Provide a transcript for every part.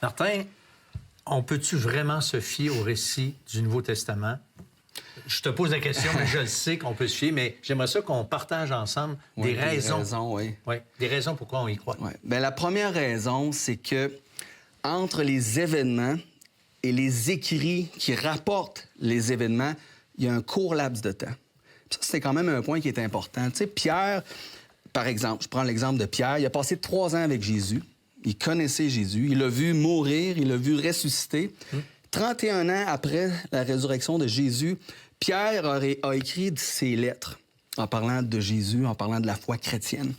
Martin, on peut-tu vraiment se fier au récit du Nouveau Testament? Je te pose la question, mais je le sais qu'on peut se fier, mais j'aimerais ça qu'on partage ensemble des raisons. Oui. Des raisons pourquoi on y croit. Ouais. Bien, la première raison, c'est que entre les événements et les écrits qui rapportent les événements, il y a un court laps de temps. Puis ça, c'est quand même un point qui est important. Tu sais, Pierre, par exemple, je prends l'exemple de Pierre, il a passé 3 ans avec Jésus. Il connaissait Jésus. Il l'a vu mourir, il l'a vu ressusciter. 31 ans après la résurrection de Jésus, Pierre a écrit ses lettres en parlant de Jésus, en parlant de la foi chrétienne.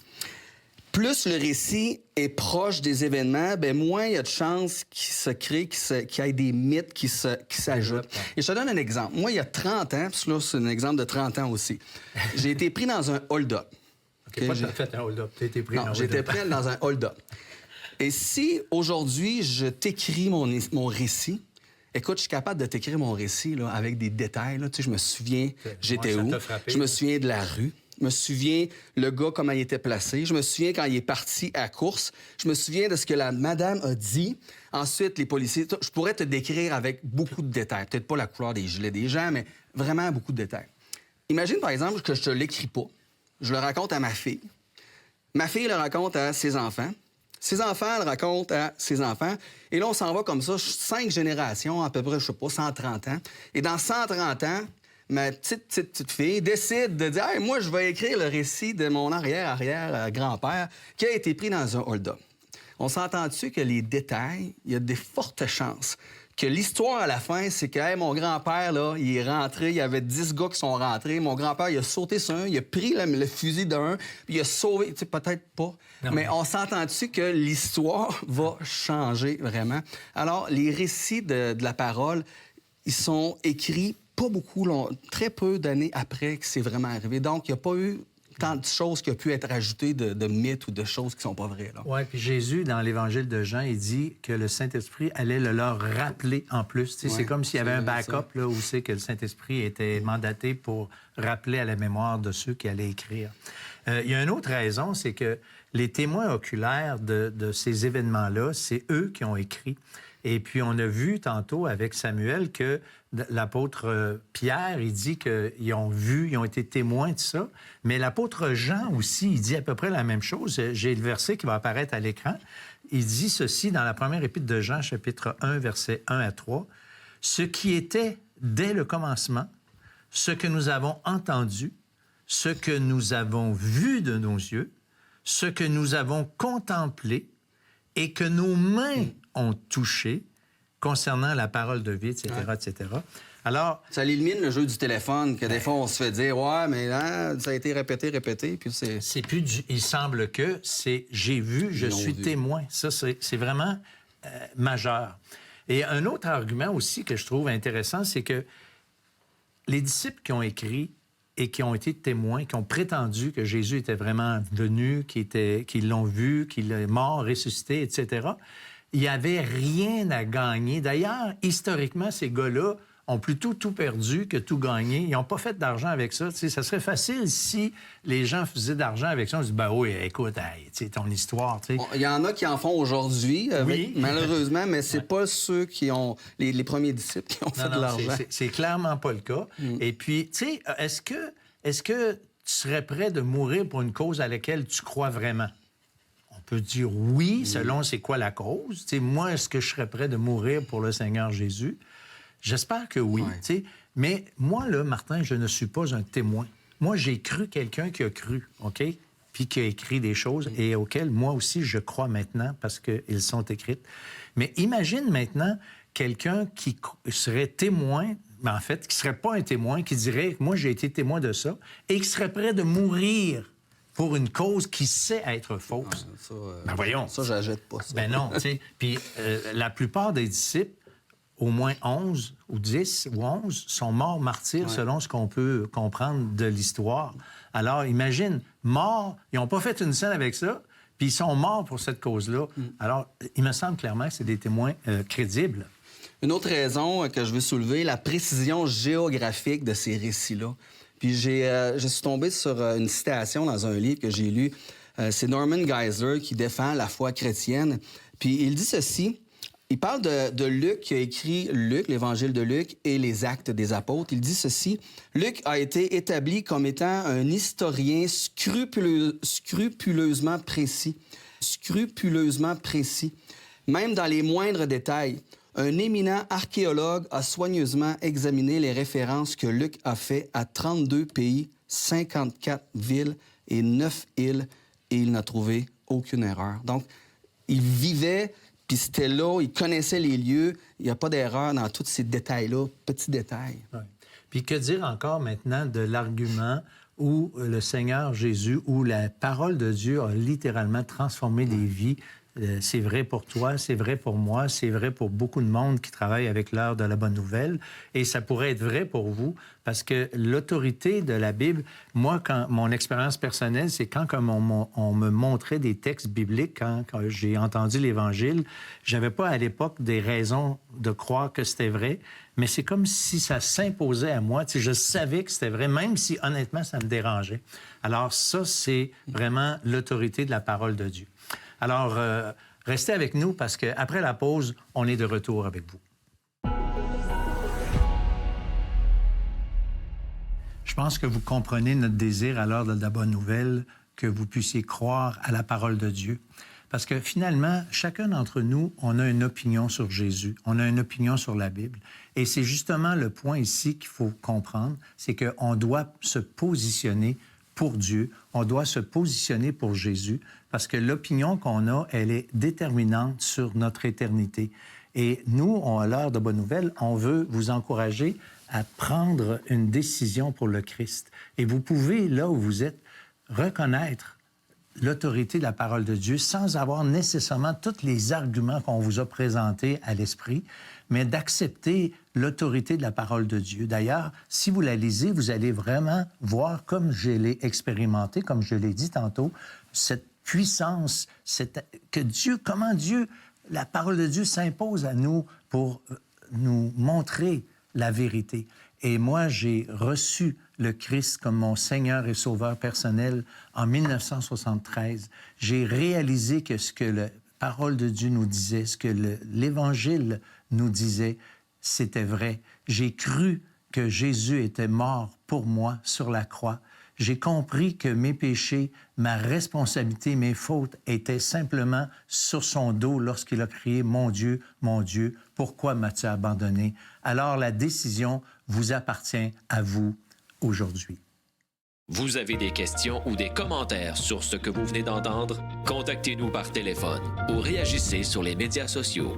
Plus le récit est proche des événements, bien moins il y a de chances qu'il se crée, qu'il y ait des mythes qui s'ajoutent. Et je te donne un exemple. Moi, il y a 30 ans, puis là, c'est un exemple de 30 ans aussi, j'ai été pris dans un hold-up. OK, pas fait un hold-up. Tu as été pris dans un hold-up. J'étais pris dans un hold-up. Et si aujourd'hui, je t'écris mon récit, écoute, je suis capable de t'écrire mon récit là, avec des détails. Là. Tu sais, je me souviens, j'étais où. Je me souviens de la rue. Je me souviens le gars, comment il était placé. Je me souviens quand il est parti à course. Je me souviens de ce que la madame a dit. Ensuite, les policiers. Je pourrais te décrire avec beaucoup de détails. Peut-être pas la couleur des gilets des gens, mais vraiment beaucoup de détails. Imagine, par exemple, que je te l'écris pas. Je le raconte à ma fille. Ma fille le raconte à ses enfants. Ses enfants le racontent à ses enfants. Et là, on s'en va comme ça, 5 générations, à peu près, je sais pas, 130 ans. Et dans 130 ans, ma petite fille décide de dire hey, « moi, je vais écrire le récit de mon arrière-grand-père qui a été pris dans un hold-up. » On s'entend dessus que les détails, il y a des fortes chances que l'histoire à la fin, c'est que hey, mon grand-père, là, il est rentré, il y avait 10 gars qui sont rentrés. Mon grand-père, il a sauté sur un, il a pris le fusil d'un, puis il a sauvé. Tu sais, peut-être pas. Non, mais on s'entend dessus que l'histoire va changer vraiment. Alors, les récits de la parole, ils sont écrits pas beaucoup, très peu d'années après que c'est vraiment arrivé. Donc, il n'y a pas eu tant de choses qui ont pu être ajoutées de mythes ou de choses qui sont pas vraies. Oui, puis Jésus, dans l'Évangile de Jean, il dit que le Saint-Esprit allait le leur rappeler en plus. Tu sais, c'est comme s'il y avait un backup là, où c'est que le Saint-Esprit était mandaté pour rappeler à la mémoire de ceux qui allaient écrire. Il y a une autre raison, c'est que les témoins oculaires de ces événements-là, c'est eux qui ont écrit. Et puis, on a vu tantôt avec Samuel que l'apôtre Pierre, il dit qu'ils ont vu, ils ont été témoins de ça. Mais l'apôtre Jean aussi, il dit à peu près la même chose. J'ai le verset qui va apparaître à l'écran. Il dit ceci dans la première épître de Jean, chapitre 1, versets 1 à 3. « Ce qui était dès le commencement, ce que nous avons entendu, ce que nous avons vu de nos yeux, ce que nous avons contemplé et que nos mains ont touché concernant la parole de vie, etc., etc. » Alors... Ça élimine le jeu du téléphone, que des fois, on se fait dire « Ouais, mais là, ça a été répété, puis c'est... » C'est plus du... Il semble que c'est « j'ai vu, je suis témoin ». Ça, c'est vraiment majeur. Et un autre argument aussi que je trouve intéressant, c'est que les disciples qui ont écrit et qui ont été témoins, qui ont prétendu que Jésus était vraiment venu, qu'ils l'ont vu, qu'il est mort, ressuscité, etc., il n'y avait rien à gagner. D'ailleurs, historiquement, ces gars-là ont plutôt tout perdu que tout gagné. Ils n'ont pas fait d'argent avec ça. Tu sais, ça serait facile si les gens faisaient d'argent avec ça. On se dit, ben oui, écoute, hey, tu sais, ton histoire. Tu sais. Il y en a qui en font aujourd'hui, oui. Malheureusement, mais c'est pas ceux qui ont... Les premiers disciples qui ont fait de l'argent. C'est clairement pas le cas. Et puis, tu sais, est-ce que tu serais prêt de mourir pour une cause à laquelle tu crois vraiment? On peut dire oui, selon c'est quoi la cause. Tu sais, moi, est-ce que je serais prêt de mourir pour le Seigneur Jésus? J'espère que oui. Tu sais. Mais moi, là, Martin, je ne suis pas un témoin. Moi, j'ai cru quelqu'un qui a cru, OK? Puis qui a écrit des choses et auxquelles moi aussi je crois maintenant parce qu'elles sont écrites. Mais imagine maintenant quelqu'un qui serait témoin, mais en fait, qui ne serait pas un témoin, qui dirait « Moi, j'ai été témoin de ça » et qui serait prêt de mourir pour une cause qui sait être fausse. Ben voyons. Ça, j'achète pas ça. Ben non, tu sais. Puis la plupart des disciples, au moins 11 ou 10 ou 11, sont morts martyrs selon ce qu'on peut comprendre de l'histoire. Alors, imagine, morts, ils n'ont pas fait une scène avec ça, puis ils sont morts pour cette cause-là. Alors, il me semble clairement que c'est des témoins crédibles. Une autre raison que je veux soulever, la précision géographique de ces récits-là. Puis je suis tombé sur une citation dans un livre que j'ai lu. C'est Norman Geisler qui défend la foi chrétienne. Puis il dit ceci: « Il parle de Luc, qui a écrit Luc, l'Évangile de Luc et les Actes des Apôtres. Il dit ceci: « Luc a été établi comme étant un historien scrupuleusement précis. Scrupuleusement précis. Même dans les moindres détails. Un éminent archéologue a soigneusement examiné les références que Luc a fait à 32 pays, 54 villes et 9 îles, et il n'a trouvé aucune erreur. » Donc, il vivait... Puis c'était là, il connaissait les lieux. Il n'y a pas d'erreur dans tous ces détails-là, petits détails. Ouais. Puis que dire encore maintenant de l'argument où le Seigneur Jésus, où la parole de Dieu a littéralement transformé des vies. C'est vrai pour toi, c'est vrai pour moi, c'est vrai pour beaucoup de monde qui travaille avec l'heure de la bonne nouvelle. Et ça pourrait être vrai pour vous parce que l'autorité de la Bible, moi, quand mon expérience personnelle, c'est quand on me montrait des textes bibliques, quand j'ai entendu l'Évangile, j'avais pas à l'époque des raisons de croire que c'était vrai, mais c'est comme si ça s'imposait à moi. Tu sais, je savais que c'était vrai, même si honnêtement, ça me dérangeait. Alors ça, c'est vraiment l'autorité de la parole de Dieu. Alors, restez avec nous parce qu'après la pause, on est de retour avec vous. Je pense que vous comprenez notre désir à l'heure de la bonne nouvelle, que vous puissiez croire à la parole de Dieu. Parce que finalement, chacun d'entre nous, on a une opinion sur Jésus, on a une opinion sur la Bible. Et c'est justement le point ici qu'il faut comprendre, c'est qu'on doit se positionner pour Dieu, on doit se positionner pour Jésus, parce que l'opinion qu'on a, elle est déterminante sur notre éternité. Et nous, à l'heure de bonne nouvelle, on veut vous encourager à prendre une décision pour le Christ. Et vous pouvez, là où vous êtes, reconnaître l'autorité de la parole de Dieu sans avoir nécessairement tous les arguments qu'on vous a présentés à l'esprit, mais d'accepter l'autorité de la parole de Dieu. D'ailleurs, si vous la lisez, vous allez vraiment voir, comme je l'ai expérimenté, comme je l'ai dit tantôt, cette puissance, comment Dieu, la parole de Dieu s'impose à nous pour nous montrer la vérité. Et moi, j'ai reçu le Christ comme mon Seigneur et Sauveur personnel en 1973. J'ai réalisé que ce que la parole de Dieu nous disait, ce que l'Évangile nous disait, c'était vrai. J'ai cru que Jésus était mort pour moi sur la croix. J'ai compris que mes péchés, ma responsabilité, mes fautes étaient simplement sur son dos lorsqu'il a crié « Mon Dieu, pourquoi m'as-tu abandonné? » Alors la décision vous appartient à vous aujourd'hui. Vous avez des questions ou des commentaires sur ce que vous venez d'entendre? Contactez-nous par téléphone ou réagissez sur les médias sociaux.